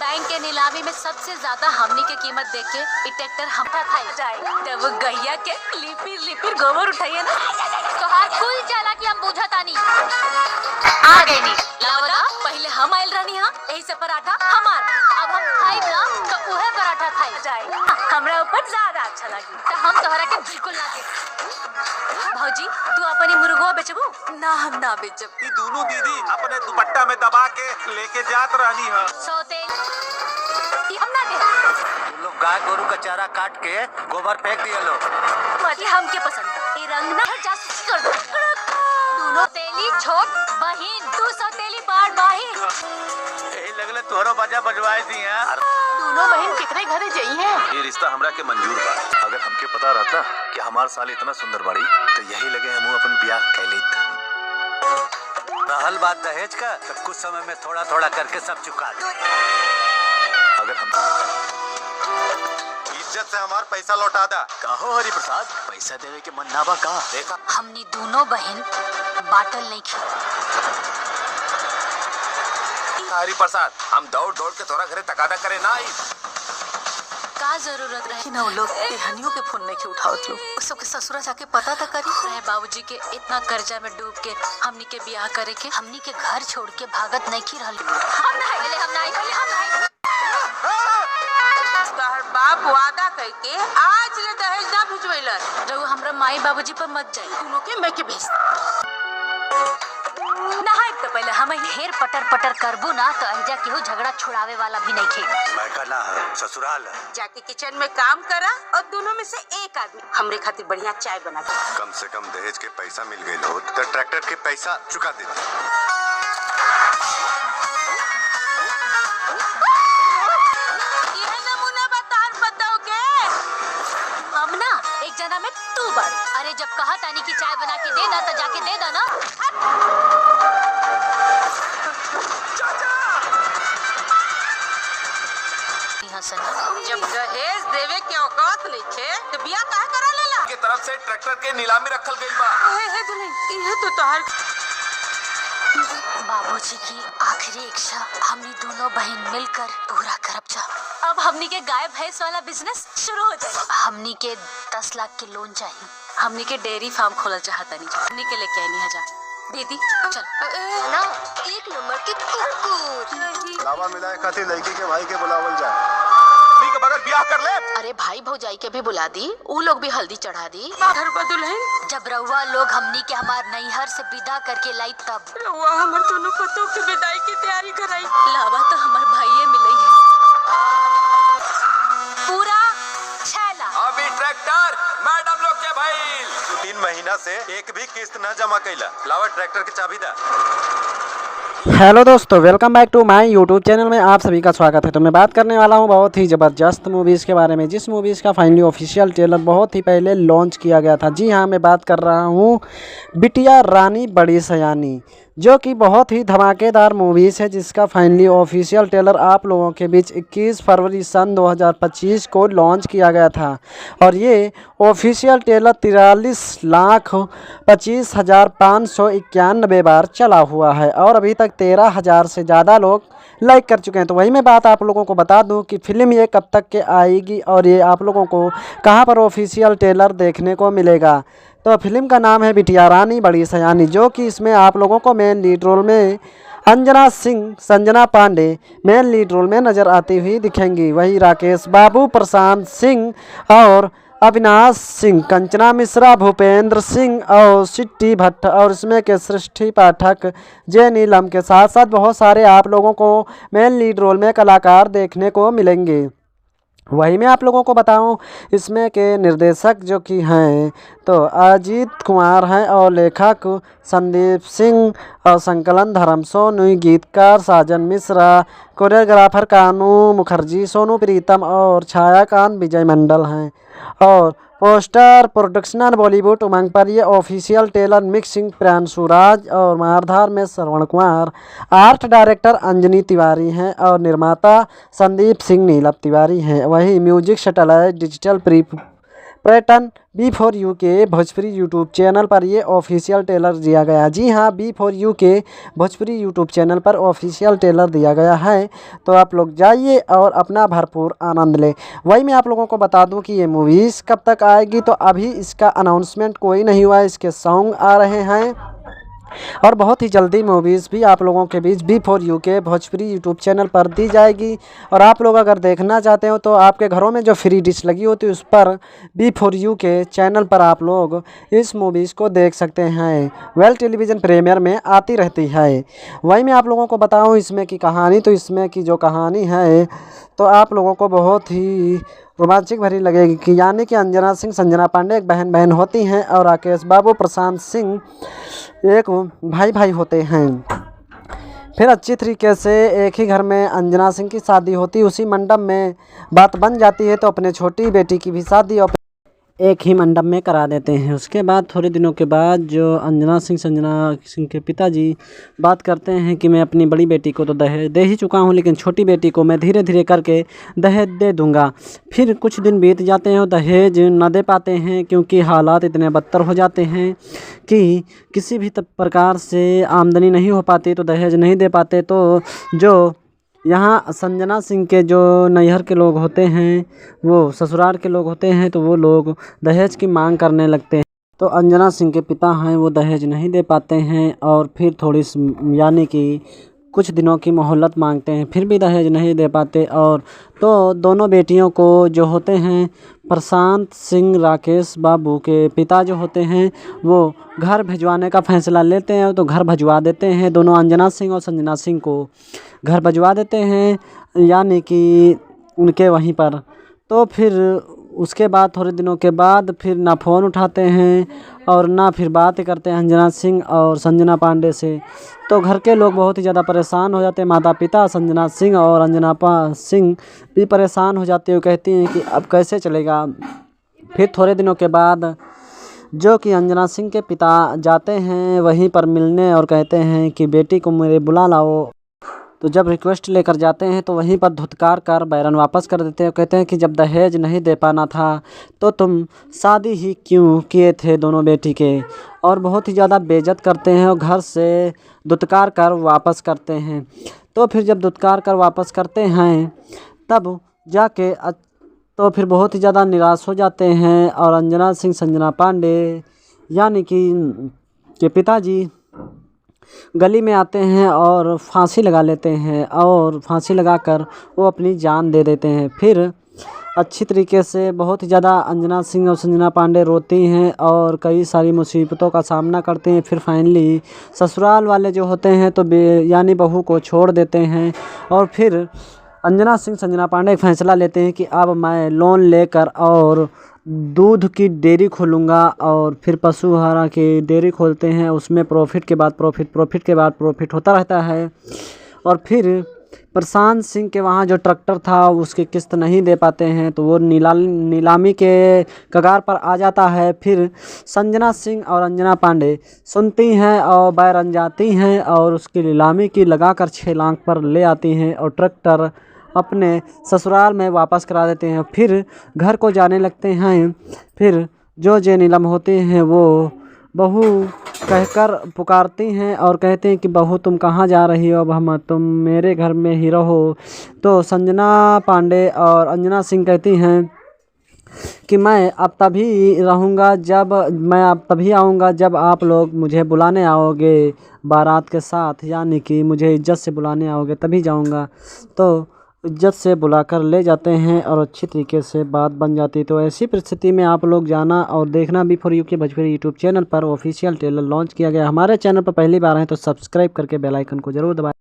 Bank के नीलामी में सबसे ज्यादा हमनी के कीमत देख के ट्रैक्टर हमका खाई जाए। जब गैया के लिपिर लिपिर गोबर उठाइए ना तो हाथ खुल जाला कि हम बुझतानी आ गई नी। लावदा पहले हम आइल रहनी हां यही से पराठा हमार, अब हम खाई ना तो उहे पराठा खाई जाए। हमरा ऊपर ज्यादा अच्छा लगी तो हम तोहरा के बिल्कुल ना दे। भौजी तू अपनी मुर्गवा बेचबू? ना हम ना बेचब। ये दोनों दीदी अपने दुपट्टा में दबा के लेके जात रहनी है। सौतेल हम ना दे। तुम लोग गाय गोरू का चारा काट के गोबर फेंक दिए लो। मतलब हमके पसंद है। ये रंग ना जासूसी कर दो। दोनों तेली छोट बहिन, तू सौतेली बार बाहिन। यही लगले तोहरो बाजा बजवाए दी हैं। दोनों बहन कितने घरे जाई हैं? ये रिश्ता हमरा के मंजूर बा। अगर हमके पता रहता कि हमार साल इतना सुंदर बाड़ी तो यही लगे हम अपन ब्याह कैलित। रहल बात दहेज का तो कुछ समय में थोड़ा थोड़ा करके सब चुका दो। अगर हम इज्जत से हमार पैसा लौटा दा। कहो हरि प्रसाद पैसा देवे के मन ना बा का? देखा हमनी दोनों बहन बाटल नहीं खी। हरि प्रसाद हम दौड़ दौड़ के तोरा घरे तकादा करे ना आई। का जरूरत रहे ना वो लोग हनियों के फोन नहीं के उठावत लोग। उस सबके ससुरा जाके पता तो करी रहे बाबूजी के इतना कर्जा में डूब के हमनी के ब्याह करे के, हमनी के घर छोड़ के भागत नहीं खी रहल। हम नहीं तोहर बाप वादा करके आज ले दहेज ना भिजवैलन। रघु हमरा माई बाबूजी पर मत जाए। दोनों के मैं के भेज नहाए तो पहले हम ढेर पटर पटर करबू ना तो अहिजा केहू झगड़ा छुड़ावे वाला भी नहीं खे। मैं कहना है ससुराल है। जाके किचन में काम करा और दोनों में से एक आदमी हमरे खातिर बढ़िया चाय बना दे। कम से कम दहेज के पैसा मिल गई हो तो ट्रैक्टर के पैसा चुका दे। यह नमूना बतार बताओगे? हम ना एक जना में तू बढ़। अरे जब कहा तानी की चाय बना के दे ना तो जाके दे दो ना। जब दहेज देवे के औकात नहीं थे तो बिया काहे करा लेला? के तरफ से ट्रैक्टर के नीलामी रखल गई बा। हे दुल्हन ये तो तोहर बाबूजी की आखिरी इच्छा हमनी दोनों बहन मिलकर पूरा करब जा। अब हमनी के गाय भैंस वाला बिजनेस शुरू हो जाए। हमनी के 10 लाख के लोन चाहिए। हमनी के डेयरी फार्म खोलल चाहता नहीं। हमनी के लेके आनी है जा दीदी चल ना एक नंबर के कुकुर। लावा मिलाए खातिर लड़की के भाई के बुलावल जाए। ठीक है बगैर ब्याह कर ले। अरे भाई भौजाई के भी बुला दी, ऊ लोग भी हल्दी चढ़ा दी। घर पर दुल्हन जब रउआ लोग हमनी के हमार नैहर से विदा करके लाई तब रउआ हमर दोनों पतों की विदाई की तैयारी कराई। लावा तो हमार भाईये मिले है पूरा 6 लाख। अभी ट्रैक्टर मैडम लोग के भाई 3 महीना से एक भी किस्त न जमा कैला। लावा ट्रैक्टर की चाबी दा। हेलो दोस्तों, welcome back to my YouTube channel में आप सभी का स्वागत है। तो मैं बात करने वाला हूं बहुत ही ज़बरदस्त मूवीज़ के बारे में, जिस मूवीज़ का फाइनली ऑफिशियल ट्रेलर बहुत ही पहले लॉन्च किया गया था। जी हां, मैं बात कर रहा हूं बिटिया रानी बड़ी सयानी, जो कि बहुत ही धमाकेदार मूवीज़ है, जिसका फाइनली ऑफिशियल ट्रेलर आप लोगों के बीच 21 फरवरी सन 2025 को लॉन्च किया गया था। और ये ऑफिशियल ट्रेलर 43,25,591 बार चला हुआ है और अभी तक 13,000 से ज़्यादा लोग लाइक कर चुके हैं। तो वही मैं बात आप लोगों को बता दूं कि फ़िल्म ये कब तक के आएगी और ये आप लोगों को कहां पर ऑफिशियल ट्रेलर देखने को मिलेगा। तो फिल्म का नाम है बिटिया रानी बड़ी सयानी, जो कि इसमें आप लोगों को मेन लीड रोल में Anjana Singh, Sanjana Pandey main lead role में नज़र आती हुई दिखेंगी। वही राकेश बाबू, प्रशांत सिंह और अविनाश सिंह, कंचना मिश्रा, भूपेंद्र सिंह और सिट्टी भट्ट और इसमें के सृष्टि पाठक, जय नीलम के साथ साथ बहुत सारे आप लोगों को मेन लीड रोल में कलाकार देखने को मिलेंगे। वही मैं आप लोगों को बताऊं, इसमें के निर्देशक जो कि हैं तो अजीत कुमार हैं और लेखक संदीप सिंह और संकलन धर्म सोनू, गीतकार साजन मिश्रा, कोरियोग्राफर कानू मुखर्जी, सोनू प्रीतम और छायाकांत विजय मंडल हैं। और पोस्टर प्रोडक्शन बॉलीवुड उमंग पर ये ऑफिशियल ट्रेलर मिक्सिंग प्रियांशु राज और मारधार में श्रवण कुमार, आर्ट डायरेक्टर अंजनी तिवारी हैं और निर्माता संदीप सिंह नीलम तिवारी हैं। वही म्यूजिक सैटेलाइट डिजिटल पर्यटन B4U के भोजपुरी यूट्यूब चैनल पर ये ऑफिशियल ट्रेलर दिया गया। जी हाँ, B4U के भोजपुरी यूट्यूब चैनल पर ऑफिशियल ट्रेलर दिया गया है, तो आप लोग जाइए और अपना भरपूर आनंद लें। वही मैं आप लोगों को बता दूं कि ये मूवीज़ कब तक आएगी, तो अभी इसका अनाउंसमेंट कोई नहीं हुआ है। इसके सॉन्ग आ रहे हैं और बहुत ही जल्दी मूवीज़ भी आप लोगों के बीच B4U के भोजपुरी यूट्यूब चैनल पर दी जाएगी। और आप लोग अगर देखना चाहते हो तो आपके घरों में जो फ्री डिश लगी होती है उस पर B4U के चैनल पर आप लोग इस मूवीज़ को देख सकते हैं। वेल टेलीविज़न प्रीमियर में आती रहती है। वही मैं आप लोगों को बताऊं इसमें की कहानी, तो इसमें की जो कहानी है तो आप लोगों को बहुत ही रोमांचक भरी लगेगी कि यानी कि अंजना सिंह संजना पांडे एक बहन होती हैं और राकेश बाबू प्रशांत सिंह एक भाई होते हैं। फिर अच्छी तरीके से एक ही घर में अंजना सिंह की शादी होती, उसी मंडप में बात बन जाती है, तो अपने छोटी बेटी की भी शादी एक ही मंडप में करा देते हैं। उसके बाद थोड़े दिनों के बाद जो अंजना सिंह संजना सिंह के पिताजी बात करते हैं कि मैं अपनी बड़ी बेटी को तो दहेज दे ही चुका हूं, लेकिन छोटी बेटी को मैं धीरे धीरे करके दहेज दे दूंगा। फिर कुछ दिन बीत जाते हैं और दहेज न दे पाते हैं, क्योंकि हालात इतने बदतर हो जाते हैं कि किसी भी प्रकार से आमदनी नहीं हो पाती, तो दहेज नहीं दे पाते। तो जो यहाँ संजना सिंह के जो नैहर के लोग होते हैं, वो ससुराल के लोग होते हैं, तो वो लोग दहेज की मांग करने लगते हैं। तो अंजना सिंह के पिता हैं वो दहेज नहीं दे पाते हैं और फिर थोड़ी यानी कि कुछ दिनों की मोहलत मांगते हैं, फिर भी दहेज नहीं दे पाते। और तो दोनों बेटियों को जो होते हैं प्रशांत सिंह राकेश बाबू के पिता जो होते हैं वो घर भिजवाने का फैसला लेते हैं, तो घर भिजवा देते हैं। दोनों अंजना सिंह और संजना सिंह को घर भिजवा देते हैं, यानी कि उनके वहीं पर। तो फिर उसके बाद थोड़े दिनों के बाद फिर ना फ़ोन उठाते हैं और ना फिर बात करते हैं अंजना सिंह और संजना पांडे से। तो घर के लोग बहुत ही ज़्यादा परेशान हो जाते हैं, माता पिता संजना सिंह और अंजना सिंह भी परेशान हो जाते हैं। कहती हैं कि अब कैसे चलेगा। फिर थोड़े दिनों के बाद जो कि अंजना सिंह के पिता जाते हैं वहीं पर मिलने और कहते हैं कि बेटी को मेरे बुला लाओ। तो जब रिक्वेस्ट लेकर जाते हैं तो वहीं पर धुतकार कर बैरन वापस कर देते हैं। कहते हैं कि जब दहेज नहीं दे पाना था तो तुम शादी ही क्यों किए थे दोनों बेटी के, और बहुत ही ज़्यादा बेइज्जत करते हैं और घर से धुतकार कर वापस करते हैं। तो फिर जब धुतकार कर वापस करते हैं तब जाके तो फिर बहुत ही ज़्यादा निराश हो जाते हैं और अंजना सिंह संजना पांडे यानी कि पिताजी गली में आते हैं और फांसी लगा लेते हैं, और फांसी लगाकर वो अपनी जान दे देते हैं। फिर अच्छी तरीके से बहुत ही ज़्यादा अंजना सिंह और संजना पांडे रोती हैं और कई सारी मुसीबतों का सामना करते हैं। फिर फाइनली ससुराल वाले जो होते हैं तो यानी बहू को छोड़ देते हैं, और फिर अंजना सिंह संजना पांडे एक फ़ैसला लेते हैं कि अब मैं लोन लेकर और दूध की डेयरी खोलूँगा। और फिर पशु आहार की डेयरी खोलते हैं, उसमें प्रॉफिट के बाद प्रॉफिट होता रहता है। और फिर प्रशांत सिंह के वहाँ जो ट्रैक्टर था उसकी किस्त नहीं दे पाते हैं, तो वो नीलामी के कगार पर आ जाता है। फिर संजना सिंह और अंजना पांडे सुनती हैं और बैरन जाती हैं और उसकी नीलामी की लगाकर 6 लाख पर ले आती हैं और ट्रैक्टर अपने ससुराल में वापस करा देते हैं। फिर घर को जाने लगते हैं। फिर जो नीलम होते हैं वो बहू कहकर पुकारती हैं और कहते हैं कि बहू तुम कहाँ जा रही हो, अब तुम मेरे घर में ही रहो। तो संजना पांडे और अंजना सिंह कहती हैं कि मैं अब तभी आऊँगा जब आप लोग मुझे बुलाने आओगे बारात के साथ, यानी कि मुझे इज्जत से बुलाने आओगे तभी जाऊँगा। तो इज्जत से बुलाकर ले जाते हैं और अच्छी तरीके से बात बन जाती है। तो ऐसी परिस्थिति में आप लोग जाना और देखना B4U के भोजपुरी यूट्यूब चैनल पर ऑफिशियल ट्रेलर लॉन्च किया गया। हमारे चैनल पर पहली बार हैं तो सब्सक्राइब करके बेल आइकन को जरूर दबाएं।